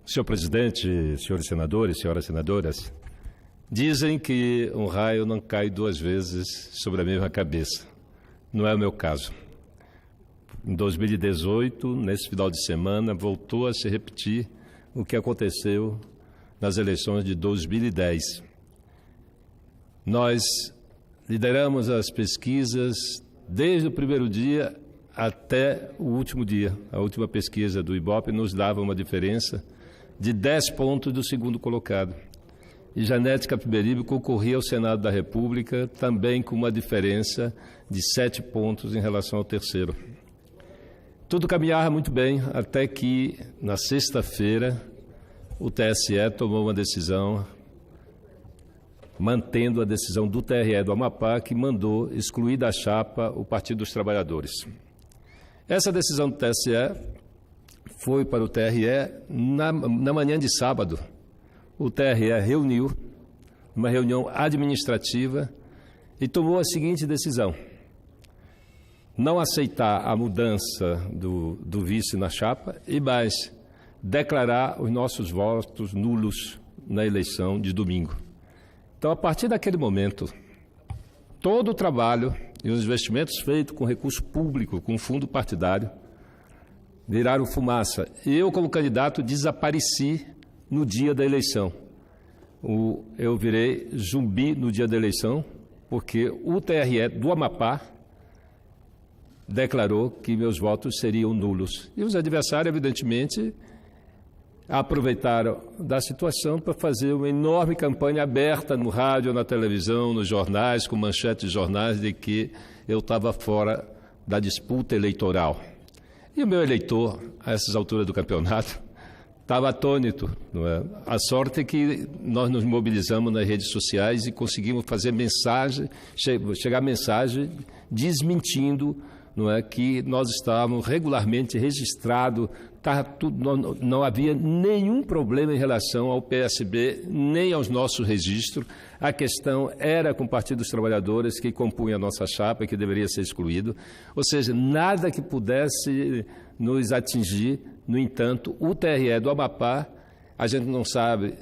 Senhor presidente, senhores senadores, senhoras senadoras, dizem que um raio não cai duas vezes sobre a mesma cabeça. Não é o meu caso. Em 2018, nesse final de semana, voltou a se repetir o que aconteceu nas eleições de 2010. Nós lideramos as pesquisas desde o primeiro dia até o último dia. A última pesquisa do Ibope nos dava uma diferença de 10 pontos do segundo colocado. E Janete Capiberibe concorria ao Senado da República também com uma diferença de 7 pontos em relação ao terceiro. Tudo caminhava muito bem até que, na sexta-feira, o TSE tomou uma decisão, mantendo a decisão do TRE do Amapá, que mandou excluir da chapa o Partido dos Trabalhadores. Essa decisão do TSE foi para o TRE na manhã de sábado. O TRE reuniu uma reunião administrativa e tomou a seguinte decisão: não aceitar a mudança do vice na chapa e mais declarar os nossos votos nulos na eleição de domingo. Então, a partir daquele momento, todo o trabalho e os investimentos feitos com recurso público, com fundo partidário, viraram fumaça. Eu, como candidato, desapareci no dia da eleição. Eu virei zumbi no dia da eleição, porque o TRE do Amapá declarou que meus votos seriam nulos. E os adversários, evidentemente, aproveitaram da situação para fazer uma enorme campanha aberta no rádio, na televisão, nos jornais, com manchetes de jornais de que eu estava fora da disputa eleitoral. E o meu eleitor, a essas alturas do campeonato, estava atônito. Não é? A sorte é que nós nos mobilizamos nas redes sociais e conseguimos fazer chegar mensagem desmentindo, não é, que nós estávamos regularmente registrados, não havia nenhum problema em relação ao PSB, nem aos nossos registros. A questão era com o Partido dos Trabalhadores, que compunha a nossa chapa e que deveria ser excluído. Ou seja, nada que pudesse nos atingir. No entanto, o TRE do Amapá, a gente não sabe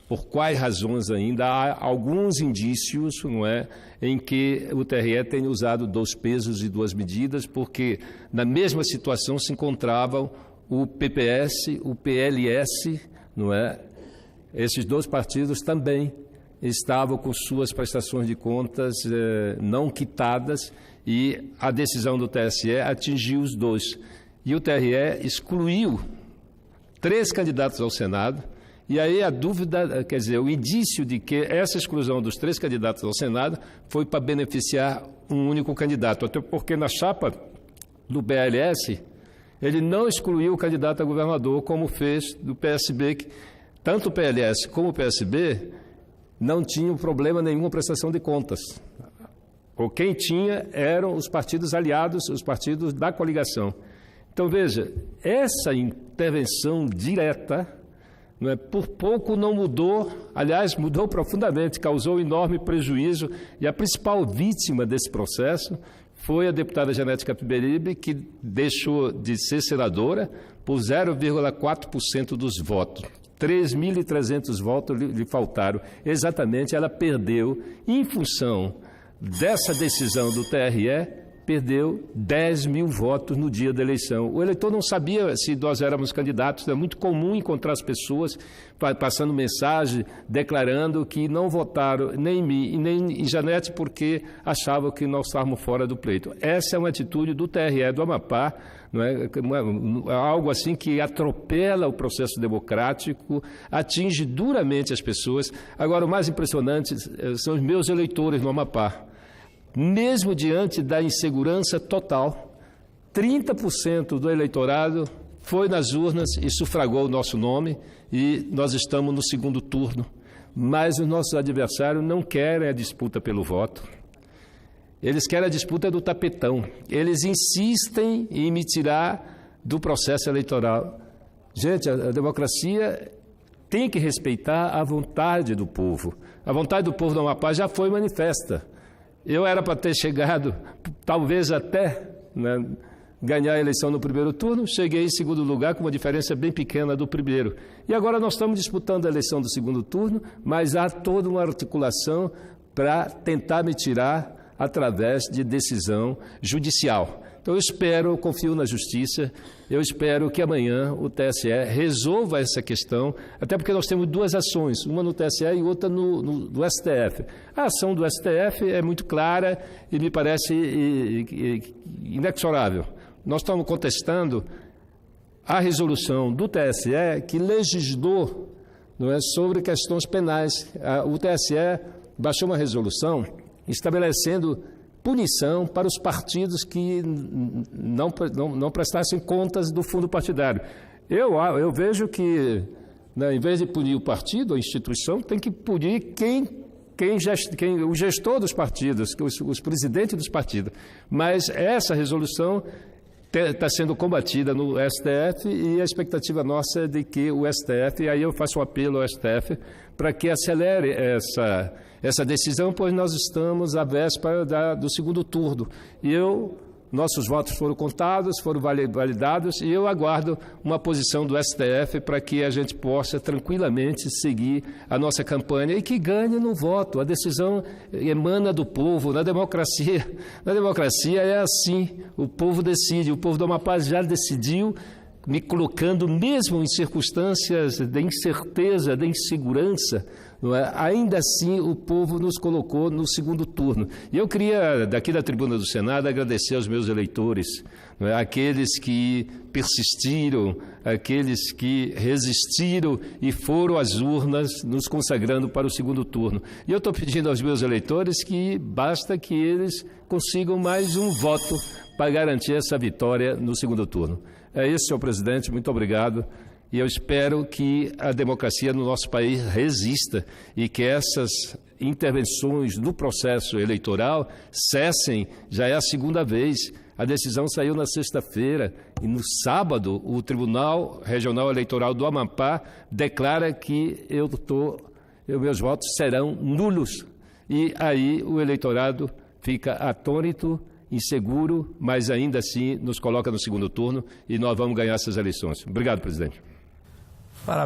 por quais razões ainda, há alguns indícios, não é, em que o TRE tem usado 2 pesos e 2 medidas, porque na mesma situação se encontravam o PPS, o PLS, não é? Esses 2 partidos também estavam com suas prestações de contas não quitadas e a decisão do TSE atingiu os 2. E o TRE excluiu 3 candidatos ao Senado. E aí a dúvida, quer dizer, o indício de que essa exclusão dos 3 candidatos ao Senado foi para beneficiar um único candidato. Até porque na chapa do PLS, ele não excluiu o candidato a governador, como fez do PSB, que tanto o PLS como o PSB não tinham problema nenhum com prestação de contas. Ou quem tinha eram os partidos aliados, os partidos da coligação. Então, veja, essa intervenção direta, não é, por pouco não mudou, aliás, mudou profundamente, causou enorme prejuízo, e a principal vítima desse processo foi a deputada Janete Capiberibe, que deixou de ser senadora por 0,4% dos votos. 3.300 votos lhe faltaram. Exatamente, ela perdeu, em função dessa decisão do TRE, perdeu 10 mil votos no dia da eleição. O eleitor não sabia se nós éramos candidatos. É muito comum encontrar as pessoas passando mensagem, declarando que não votaram nem em mim, nem em Janete, porque achavam que nós estávamos fora do pleito. Essa é uma atitude do TRE do Amapá, não é? Algo assim que atropela o processo democrático, atinge duramente as pessoas. Agora, o mais impressionante são os meus eleitores no Amapá. Mesmo diante da insegurança total, 30% do eleitorado foi nas urnas e sufragou o nosso nome, e nós estamos no segundo turno. Mas os nossos adversários não querem a disputa pelo voto. Eles querem a disputa do tapetão. Eles insistem em me tirar do processo eleitoral. Gente, a democracia tem que respeitar a vontade do povo. A vontade do povo do Amapá já foi manifesta. Eu era para ter chegado, talvez até, né, ganhar a eleição no primeiro turno, cheguei em segundo lugar com uma diferença bem pequena do primeiro. E agora nós estamos disputando a eleição do segundo turno, mas há toda uma articulação para tentar me tirar através de decisão judicial. Então eu confio na Justiça, eu espero que amanhã o TSE resolva essa questão, até porque nós temos duas ações, uma no TSE e outra no STF. A ação do STF é muito clara e me parece inexorável. Nós estamos contestando a resolução do TSE que legislou, não é, sobre questões penais. O TSE baixou uma resolução estabelecendo punição para os partidos que não prestassem contas do fundo partidário. Eu vejo que, né, em vez de punir o partido, a instituição, tem que punir o gestor dos partidos, os presidentes dos partidos. Mas essa resolução está sendo combatida no STF e a expectativa nossa é de que o STF, e aí eu faço um apelo ao STF, para que acelere essa decisão, pois nós estamos à véspera do segundo turno. E nossos votos foram contados, foram validados, e eu aguardo uma posição do STF para que a gente possa tranquilamente seguir a nossa campanha e que ganhe no voto. A decisão emana do povo. Na democracia é assim, o povo decide. O povo do Amapá já decidiu, me colocando mesmo em circunstâncias de incerteza, de insegurança, não é? Ainda assim o povo nos colocou no segundo turno. E eu queria, daqui da tribuna do Senado, agradecer aos meus eleitores, não é? Aqueles que persistiram, aqueles que resistiram e foram às urnas nos consagrando para o segundo turno. E eu estou pedindo aos meus eleitores que basta que eles consigam mais um voto para garantir essa vitória no segundo turno. É isso, senhor presidente, muito obrigado. E eu espero que a democracia no nosso país resista e que essas intervenções no processo eleitoral cessem. Já é a segunda vez. A decisão saiu na sexta-feira e no sábado o Tribunal Regional Eleitoral do Amapá declara que meus votos serão nulos. E aí o eleitorado fica atônito, inseguro, mas ainda assim nos coloca no segundo turno e nós vamos ganhar essas eleições. Obrigado, presidente. Parabéns.